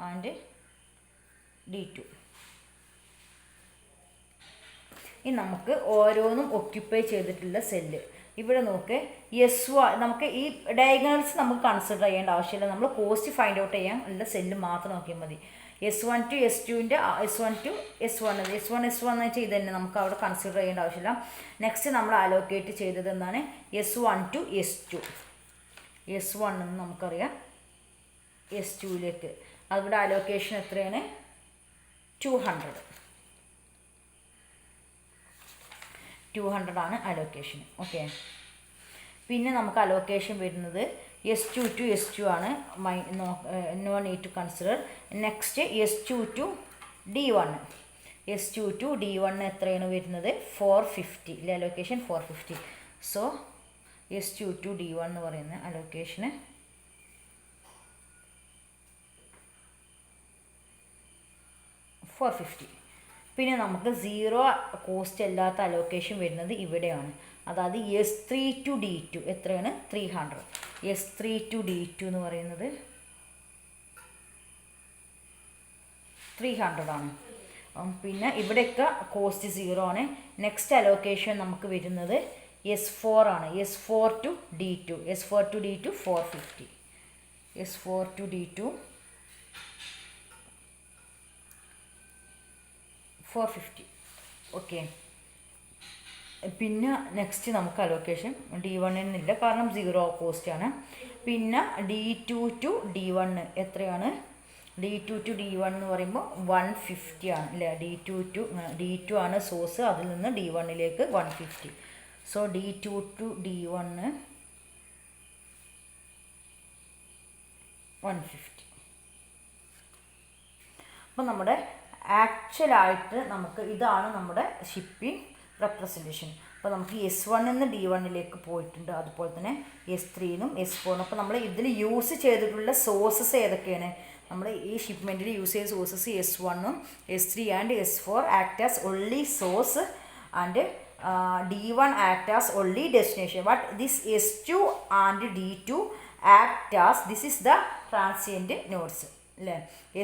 and D2. ഇനി നമുക്ക് ഓരോന്നും ഒക്യുപ്പൈ ചെയ്തിട്ടുള്ള സെല്ല് ഇവിടെ നോക്ക്. S1 നമുക്ക് ഈ ഡയഗണൽസ് നമുക്ക് കൺസിഡർ ചെയ്യേണ്ട ആവശ്യമില്ല, നമ്മൾ കോസ്റ്റ് ഫൈൻഡ് ഔട്ട് ചെയ്യാൻ ഉള്ള സെല്ല് മാത്രം നോക്കിയാൽ മതി. S1 to S2ൻ്റെ S1 to S1 എന്ന് വെച്ചാൽ ഇത് തന്നെ നമുക്ക് അവിടെ കൺസിഡർ ചെയ്യേണ്ട ആവശ്യമില്ല. നെക്സ്റ്റ് നമ്മൾ അലോക്കേറ്റ് ചെയ്തത് എന്താണ്? S1 to S2. S1 എന്ന് നമുക്കറിയാം, S2യിലേക്ക് അവിടെ അലോക്കേഷൻ എത്രയാണ്? 200 ആണ് അലോക്കേഷൻ. ഓക്കെ, പിന്നെ നമുക്ക് അലോക്കേഷൻ വരുന്നത് S2 to S2 ആണ്, no need to consider. Next S2 to D1. S2 to D1 എത്രയാണ് വരുന്നത്? 450 ഇല്ലേ? Allocation 450. So S2 to D1 എന്ന് പറയുന്ന അലോക്കേഷന് 450. പിന്നെ നമുക്ക് 0 കോസ്റ്റ് അല്ലാത്ത അലോക്കേഷൻ വരുന്നത് ഇവിടെയാണ്, അതായത് S3 to D2 എത്രയാണ്? 300. S3 to D2 എന്ന് പറയുന്നത് 300 ആണ്. പിന്നെ ഇവിടെയൊക്കെ കോസ്റ്റ് 0 ആണ്. നെക്സ്റ്റ് അലോക്കേഷൻ നമുക്ക് വരുന്നത് S4 ആണ്. S4 to D2. S4 to D2 450. S4 to D2 450. Okay, പിന്നെ നെക്സ്റ്റ് നമുക്ക് അലോക്കേഷൻ D1 എന്നില്ല, കാരണം 0 കോസ്റ്റാണ്. പിന്നെ D2 to D1 എത്രയാണ്? D2 to D1 എന്ന് പറയുമ്പോൾ 150 ആണ് അല്ലേ? D2 ആണ് സോഴ്സ്, അതിൽ നിന്ന് D1ലേക്ക് 150. So D2 to D1 150. അപ്പം നമ്മുടെ ആക്ച്വലായിട്ട് നമുക്ക് ഇതാണ് നമ്മുടെ ഷിപ്പിംഗ് റെപ്രസെൻറ്റേഷൻ. അപ്പോൾ നമുക്ക് S1 നിന്ന് D1ലേക്ക് പോയിട്ടുണ്ട്, അതുപോലെ തന്നെ S3നും S4നും. അപ്പോൾ നമ്മൾ ഇതിൽ യൂസ് ചെയ്തിട്ടുള്ള സോഴ്സസ് ഏതൊക്കെയാണ്? നമ്മൾ ഈ ഷിപ്മെൻറ്റിൽ യൂസ് ചെയ്ത സോഴ്സസ് S1ഉം S3 and S4 act as only source and D1 act as only destination, but this S2 and D2 act as, this is the transient nodes.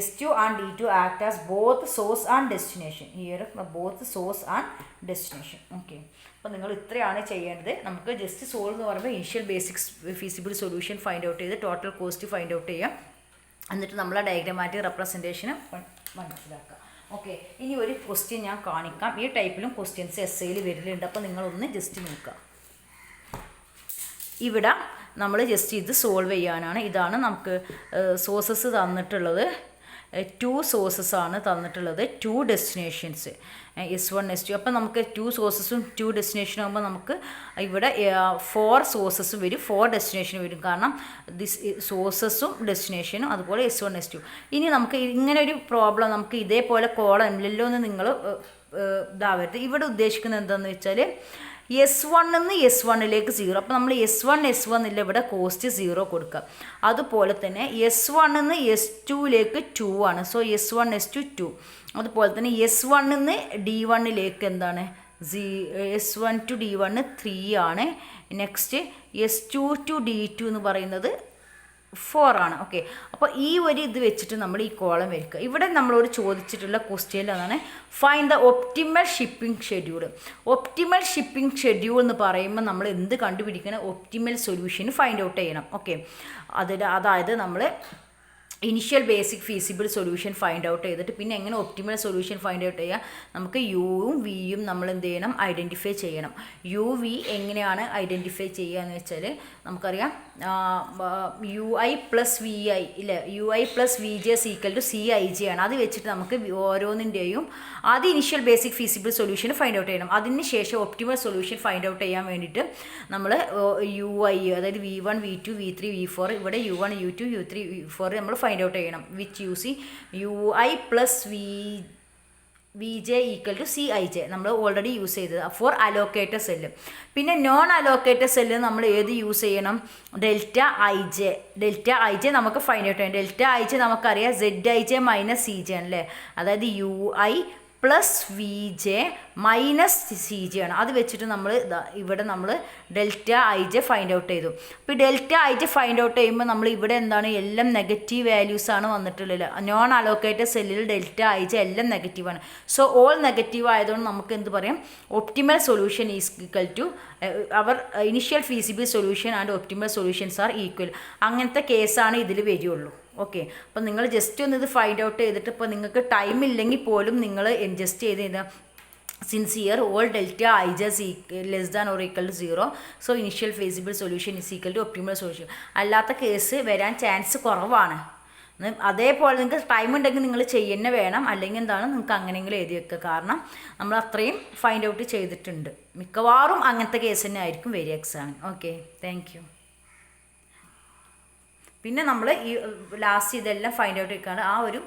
S2 and D2 act as both source and destination. Here both source and destination. Okay. അപ്പോൾ നിങ്ങൾ ഇത്രയാണ് ചെയ്യേണ്ടത്. നമുക്ക് just solve എന്ന് പറയുമ്പോൾ initial basics feasible solution find out ചെയ്ത് total cost find out ചെയ്യാം. എന്നിട്ട് നമ്മൾ ഡയഗ്രമാറ്റിക് റെപ്രസെൻറ്റേഷന് മനസ്സിലാക്കുക. ഓക്കെ, ഇനി ഒരു ക്വസ്റ്റ്യൻ ഞാൻ കാണിക്കാം. ഈ ടൈപ്പിലും ക്വസ്റ്റ്യൻസ് എസ്സേയിൽ വരലുണ്ട്. അപ്പോൾ നിങ്ങളൊന്ന് ജസ്റ്റ് നോക്കുക. ഇവിടെ നമ്മൾ ജസ്റ്റ് ഇത് സോൾവ് ചെയ്യാനാണ്. ഇതാണ് നമുക്ക് സോഴ്സസ് തന്നിട്ടുള്ളത്. 2 സോഴ്സസ് ആണ് തന്നിട്ടുള്ളത്, 2 ഡെസ്റ്റിനേഷൻസ് S1 S2. അപ്പോൾ നമുക്ക് 2 സോഴ്സസും 2 ഡെസ്റ്റിനേഷനും ആകുമ്പോൾ നമുക്ക് ഇവിടെ 4 സോഴ്സസ് വരും, 4 ഡെസ്റ്റിനേഷൻ വരും. കാരണം സോഴ്സസും ഡെസ്റ്റിനേഷനും അതുപോലെ S1 S2. ഇനി നമുക്ക് ഇങ്ങനെ ഒരു പ്രോബ്ലം നമുക്ക് ഇതേപോലെ കോളം ഇല്ലല്ലോ എന്ന് നിങ്ങൾ ഇതാവരുത്. ഇവിടെ ഉദ്ദേശിക്കുന്നത് എന്താണെന്ന് വെച്ചാൽ S1 നിന്ന് S1ലേക്ക് 0. അപ്പോൾ നമ്മൾ S1 ഇല്ല, ഇവിടെ കോസ്റ്റ് 0 കൊടുക്കുക. അതുപോലെ തന്നെ S1 നിന്ന് S2ലേക്ക് 2 ആണ്. So S1 S2 2. അതുപോലെ തന്നെ S1 നിന്ന് D1ലേക്ക് എന്താണ്? S1 to D1 3 ആണ്. നെക്സ്റ്റ് S2 to D2 എന്ന് പറയുന്നത് 4 ആണ്. ഓക്കെ, അപ്പോൾ ഈ ഒരു ഇത് വെച്ചിട്ട് നമ്മൾ ഈ കോളം വയ്ക്കുക. ഇവിടെ നമ്മളോട് ചോദിച്ചിട്ടുള്ള ക്വസ്റ്റ്യൻ അതാണ് find the optimal shipping schedule. Optimal shipping schedule എന്ന് പറയുമ്പോൾ നമ്മൾ എന്ത് കണ്ടുപിടിക്കണം? ഒപ്റ്റിമൽ സൊല്യൂഷൻ ഫൈൻഡ് ഔട്ട് ചെയ്യണം. ഓക്കെ, അതായത് നമ്മൾ initial basic feasible solution find out ചെയ്തിട്ട് പിന്നെ എങ്ങനെ ഒപ്റ്റിമൽ സൊല്യൂഷൻ ഫൈൻഡ് ഔട്ട് ചെയ്യുക? നമുക്ക് യുവും വിയും നമ്മൾ എന്ത് ചെയ്യണം? ഐഡൻറ്റിഫൈ ചെയ്യണം. യു വി എങ്ങനെയാണ് ഐഡൻറ്റിഫൈ ചെയ്യുക എന്ന് വെച്ചാൽ നമുക്കറിയാം UI പ്ലസ് VI ഇല്ലേ, UI plus VJ equal to CIJ ആണ്. അത് വെച്ചിട്ട് നമുക്ക് ഓരോന്നിൻ്റെയും ആദ്യം initial basic feasible solution find out ചെയ്യണം. അതിന് ശേഷം ഒപ്റ്റിമൽ സൊല്യൂഷൻ ഫൈൻഡ് ഔട്ട് ചെയ്യാൻ വേണ്ടിയിട്ട് നമ്മൾ UI അതായത് V1 V2 V3 V4 ഇവിടെ U1 U2 U3 U4 നമ്മൾ ഫൈൻഡ് ഔട്ട് ചെയ്യണം. Which use UI plus VJ equal to CIJ നമ്മൾ ഓൾറെഡി യൂസ് ചെയ്തത് ഫോർ അലോക്കേറ്റഡ് സെല്ല്. പിന്നെ നോൺ അലോക്കേറ്റഡ് സെല്ല് നമ്മൾ ഏത് യൂസ് ചെയ്യണം? ഡെൽറ്റ ഐ ജെ നമുക്ക് ഫൈൻഡ് ഔട്ട് ചെയ്യണം. ഡെൽറ്റ IJ നമുക്കറിയാം ZIJ മൈനസ് CJ ആണല്ലേ, അതായത് UI plus VJ minus CJ ആണ്. അത് വെച്ചിട്ട് നമ്മൾ ഇവിടെ നമ്മൾ ഡെൽറ്റ IJ ഫൈൻഡ് ഔട്ട് ചെയ്തു. അപ്പോൾ ഡെൽറ്റ IJ ഫൈൻഡ് ഔട്ട് ചെയ്യുമ്പോൾ നമ്മൾ ഇവിടെ എന്താണ്? എല്ലാം നെഗറ്റീവ് വാല്യൂസ് ആണ് വന്നിട്ടുള്ളത്. നോൺ അലോക്കേറ്റഡ് സെല്ലിൽ ഡെൽറ്റ IJ എല്ലാം നെഗറ്റീവാണ്. സോ ഓൾ നെഗറ്റീവ് ആയതുകൊണ്ട് നമുക്ക് എന്ത് പറയാം? Optimal solution is equal to our initial feasible solution and optimal solutions are equal. അങ്ങനത്തെ കേസാണ് ഇതിൽ വരികയുള്ളൂ. ഓക്കെ, അപ്പോൾ നിങ്ങൾ ജസ്റ്റ് ഒന്ന് ഇത് ഫൈൻഡ് ഔട്ട് ചെയ്തിട്ട് ഇപ്പോൾ നിങ്ങൾക്ക് ടൈം ഇല്ലെങ്കിൽ പോലും നിങ്ങൾ ജസ്റ്റ് ചെയ്ത് sincere all delta IJ less than or equal to 0. So initial feasible solution is equal to optimal solution. അല്ലാത്ത കേസ് വരാൻ ചാൻസ് കുറവാണ്. അതേപോലെ നിങ്ങൾക്ക് ടൈം ഉണ്ടെങ്കിൽ നിങ്ങൾ ചെയ്യുന്ന വേണം, അല്ലെങ്കിൽ എന്താണ് നിങ്ങൾക്ക് അങ്ങനെയെങ്കിലും എഴുതി വെക്കുക. കാരണം നമ്മൾ അത്രയും ഫൈൻഡ് ഔട്ട് ചെയ്തിട്ടുണ്ട്. മിക്കവാറും അങ്ങനത്തെ കേസ് തന്നെ ആയിരിക്കും വരിക എക്സാമിന്. Okay, thank you. പിന്നെ നമ്മൾ ഈ ലാസ്റ്റ് ഇതെല്ലാം ഫൈൻഡ് ഔട്ട് ചെയ്യാണ്. ആ ഒരു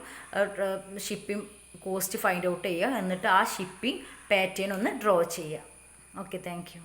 ഷിപ്പിംഗ് കോസ്റ്റ് ഫൈൻഡ് ഔട്ട് ചെയ്യുക. എന്നിട്ട് ആ ഷിപ്പിംഗ് പാറ്റേൺ ഒന്ന് ഡ്രോ ചെയ്യുക. Okay, thank you.